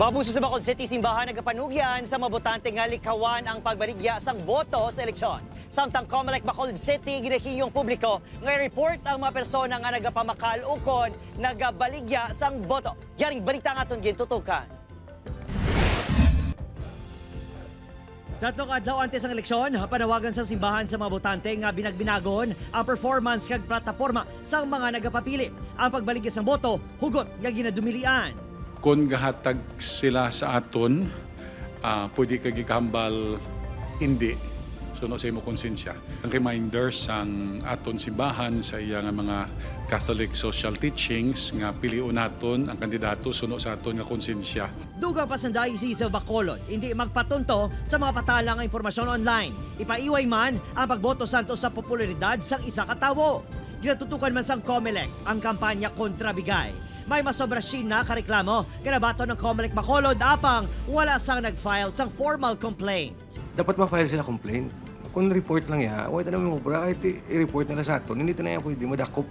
Mabuso sa Bacolod City, simbahan nagapanugyan sa mabutante nga likawan ang pagbaligya sang boto sa eleksyon. Samtang Comelec Bacolod City, ginahiyong publiko nga report ang mga persona nga nagapamakal ukon nagabaligya sang boto. Yaring balita nga itong gintutukan. Tatlong adlaw antes ang eleksyon, panawagan sa simbahan sa mga botante nga binagbinagon ang performance kag plataporma sa mga nagapapili. Ang pagbaligya sang boto, hugot nga ginadumilian. Kung gahatag sila sa aton, pwede ka gikambal hindi. Suno sa imo konsensya. Ang reminder sang aton simbahan sa iya nga mga Catholic social teachings nga piliun naton ang kandidato suno sa aton nga konsensya. Duga pa sa Diocese of Bacolod, hindi magpatunto sa mga patala nga impormasyon online. Ipaiway man ang pagboto santo sa popularidad sang isa ka tawo. Ginatutukan man sang Comelec ang kampanya kontra bigay. May masobrasin na kareklamo kinabato ng Comelec Bacolod apang wala sang nag-file sang formal complaint. Dapat ma-file sila complaint. Kung report lang ya, wala naman mo, kahit i-report nila sa aton, hindi na yan pwede madakop.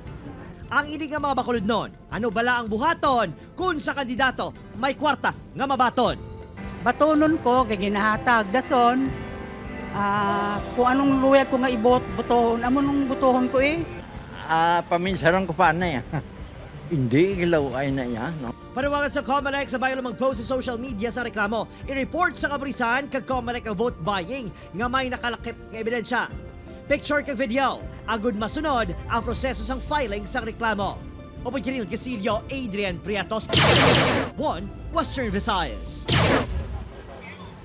Ang inig nga mga Bacolod nun, ano bala ang buhaton kung sa kandidato may kwarta nga mabaton? Batonon ko, kay ginahatag, dason, kung anong luyag ko nga botohon, amo nung botohon ko eh. Paminsaran ko pa na yan. Hindi, ilaw ay na yan. No? Panawagan sa Comelec sa bayo mag-post sa social media sa reklamo. I-report sa kabrisan kag Comelec ang vote buying nga may nakalakip nga ebidensya. Picture kag video, agud masunod ang proseso sang filing sa reklamo. Opo Kiril Gasilio, Adrian Priatos, 1 Western Visayas.